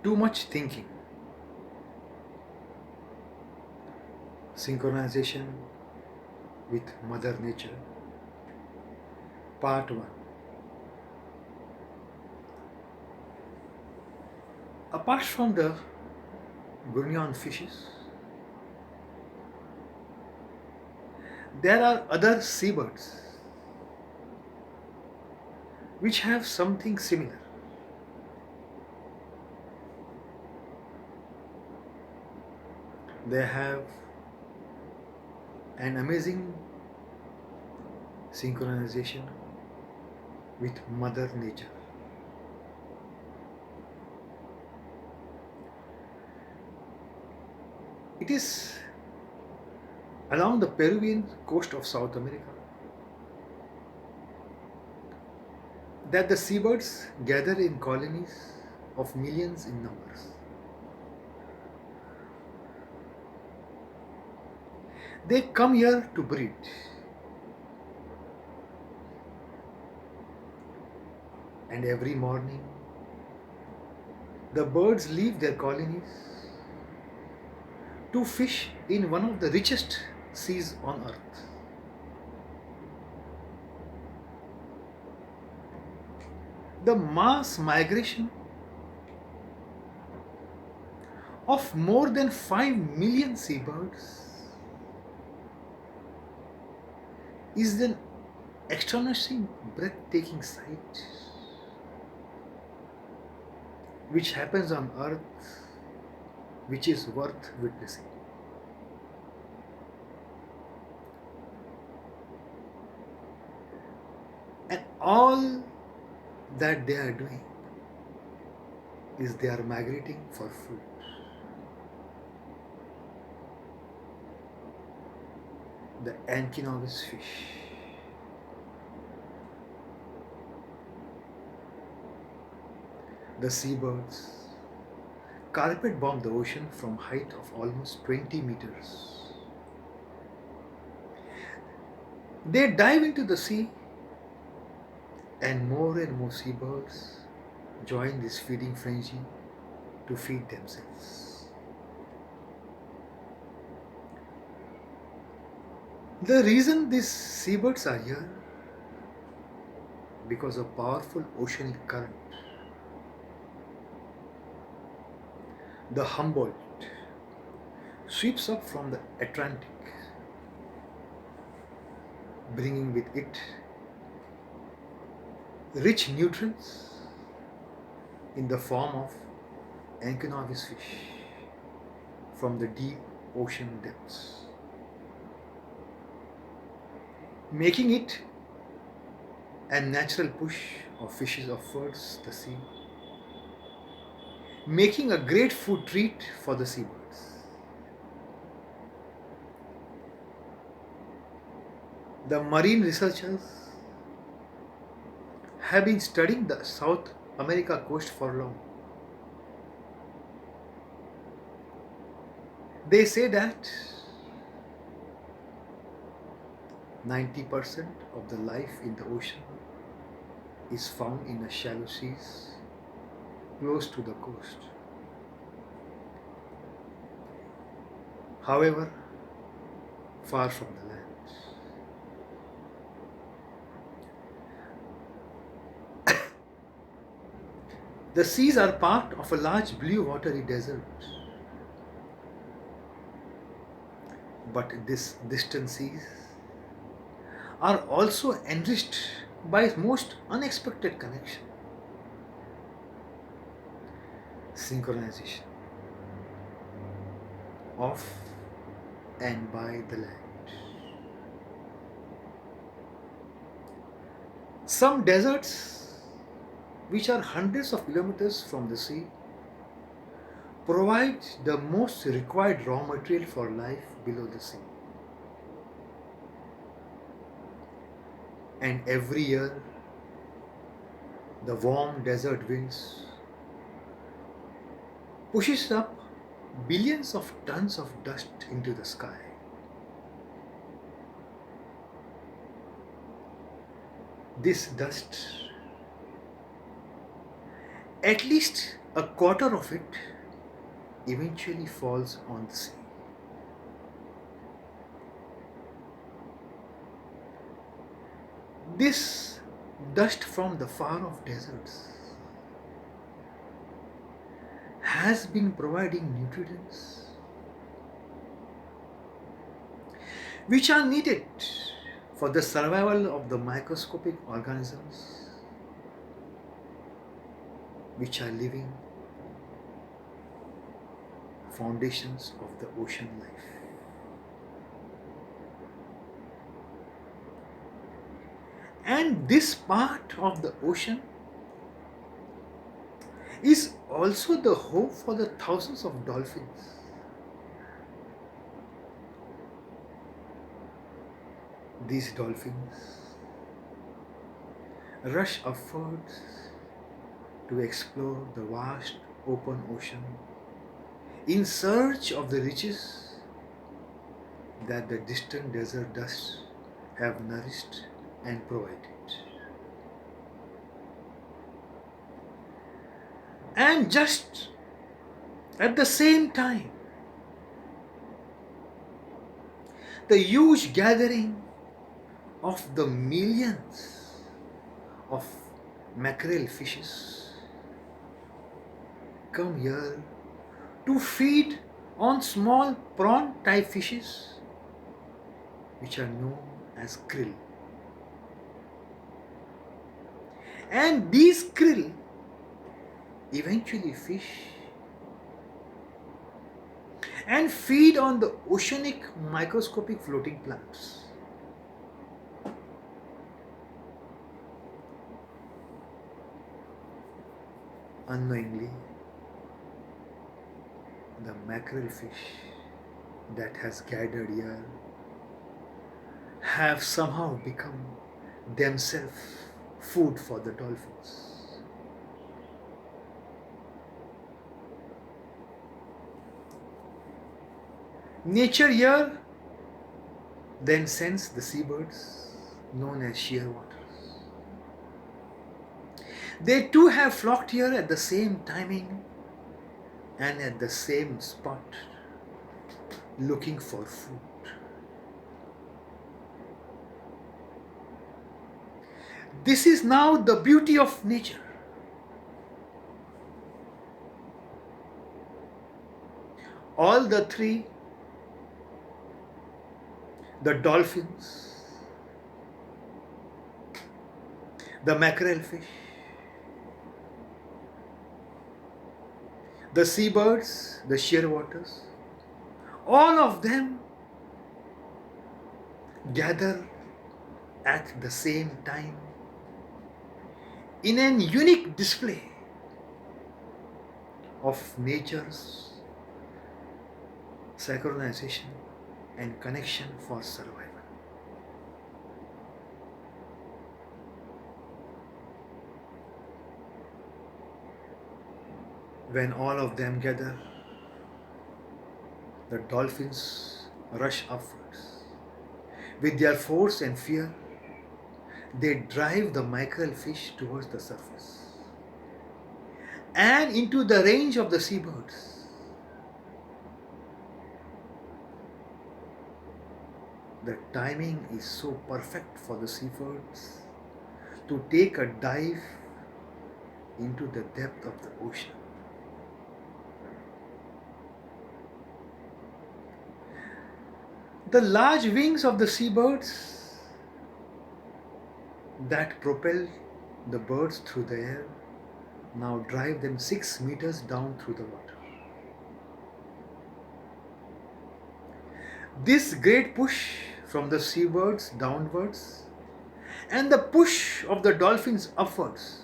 too much thinking. Synchronization with Mother Nature. Part 1. Apart from the Gurneon fishes, there are other seabirds which have something similar. They have an amazing synchronization with Mother Nature. It is along the Peruvian coast of South America that the seabirds gather in colonies of millions in numbers. They come here to breed. And every morning, the birds leave their colonies to fish in one of the richest seas on earth. The mass migration of more than 5 million seabirds is an astonishing, breathtaking sight which happens on earth, which is worth witnessing. And all that they are doing is they are migrating for food. The Anchinovis fish. The seabirds carpet bomb the ocean from height of almost 20 meters. They dive into the sea and more seabirds join this feeding frenzy to feed themselves. The reason these seabirds are here because of powerful oceanic current. The Humboldt sweeps up from the Atlantic, bringing with it rich nutrients in the form of Anchinovis fish from the deep ocean depths, making it a natural push of fishes towards the sea, making a great food treat for the seabirds. The marine researchers have been studying the South America coast for long. They say that 90% of the life in the ocean is found in the shallow seas close to the coast. However, far from the land. The seas are part of a large blue watery desert. But these distant seas are also enriched by most unexpected connection. Synchronization of and by the land. Some deserts, which are hundreds of kilometers from the sea, provide the most required raw material for life below the sea. And every year, the warm desert winds pushes up billions of tons of dust into the sky. This dust, at least A quarter of it eventually falls on the sea. This dust from the far off deserts has been providing nutrients which are needed for the survival of the microscopic organisms which are living foundations of the ocean life. And this part of the ocean is also the home for the thousands of dolphins. These dolphins rush upwards to explore the vast open ocean in search of the riches that the distant desert dusts have nourished and provided. And just at the same time, the huge gathering of the millions of mackerel fishes come here to feed on small prawn type fishes which are known as krill. And these krill eventually fish and feed on the oceanic microscopic floating plants. Unknowingly, the mackerel fish that has gathered here have somehow become themselves food for the dolphins. Nature here then sends the seabirds known as shearwaters. They too have flocked here at the same timing and at the same spot looking for food. This is now the beauty of nature. All the three, the dolphins, the mackerel fish, the seabirds, the shearwaters, all of them gather at the same time in an unique display of nature's synchronization and connection for survival. When all of them gather, the dolphins rush upwards. With their force and fear, they drive the mackerel fish towards the surface and into the range of the seabirds. The timing is so perfect for the seabirds to take a dive into the depth of the ocean. The large wings of the seabirds that propel the birds through the air now drive them 6 meters down through the water. This great push from the seabirds downwards and the push of the dolphins upwards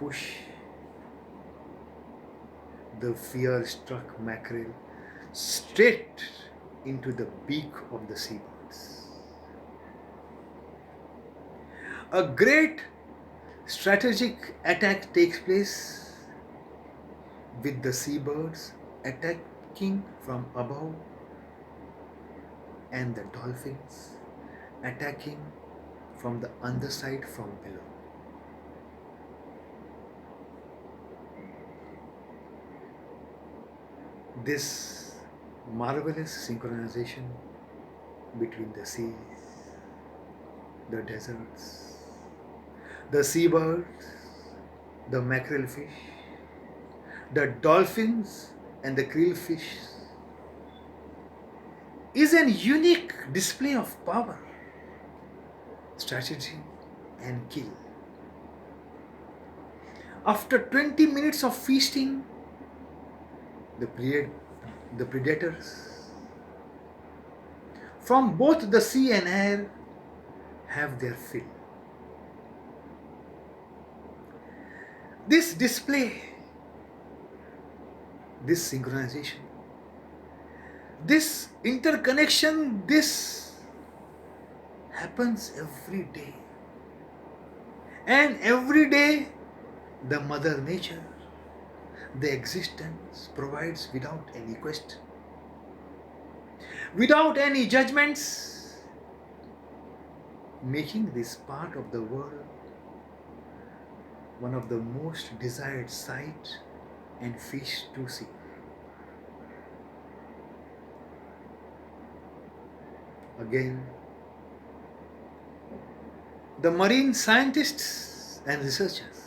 push the fear-struck mackerel straight into the beak of the seabirds. A great strategic attack takes place with the seabirds attacking from above and the dolphins attacking from the underside from below. this marvelous synchronization between the seas, the deserts, the seabirds, the mackerel fish, the dolphins, and the krillfish is an unique display of power, strategy, and kill. After 20 minutes of feasting, the predators from both the sea and air have their fill. This display, this synchronization, this interconnection, this happens every day. And every day, the Mother Nature, the existence provides without any question, without any judgments, making this part of the world one of the most desired sight and fish to see. Again, the marine scientists and researchers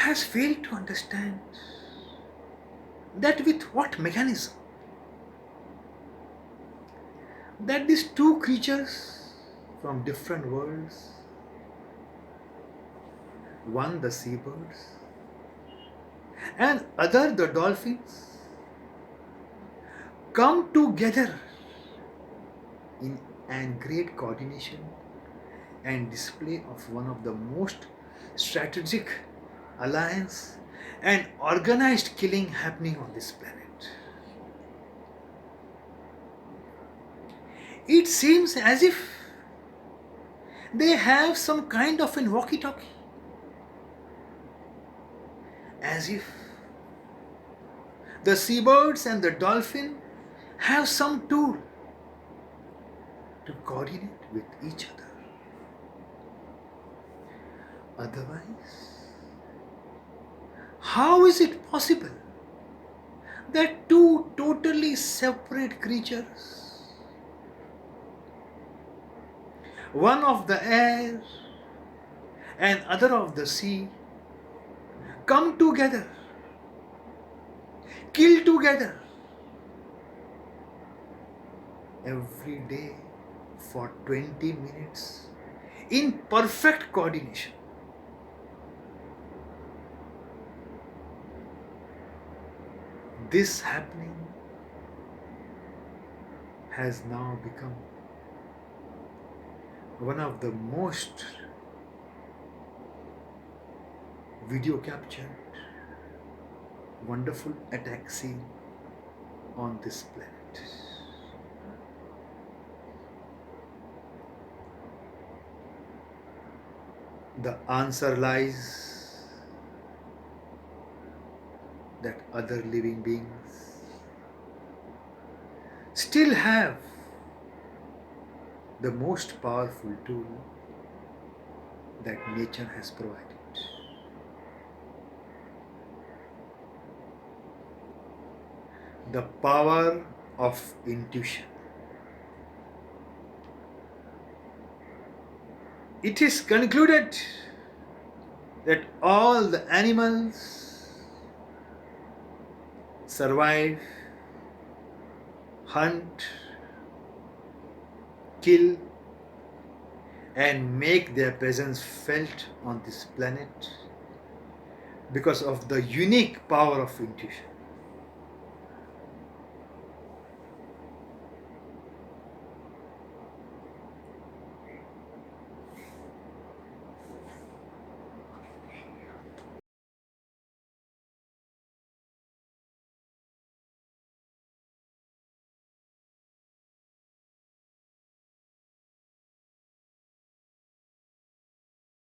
has failed to understand that with what mechanism that these two creatures from different worlds, one the seabirds and other the dolphins, come together in an great coordination and display of one of the most strategic alliance and organized killing happening on this planet. It seems as if they have some kind of an walkie talkie, as if the seabirds and the dolphin have some tool to coordinate with each other. Otherwise, how is it possible that two totally separate creatures, one of the air and other of the sea, come together, kill together every day for 20 minutes in perfect coordination? This happening has now become one of the most video captured wonderful attack scene on this planet. The answer lies that other living beings still have the most powerful tool that nature has provided. The power of intuition. It is concluded that all the animals survive, hunt, kill, and make their presence felt on this planet because of the unique power of intuition.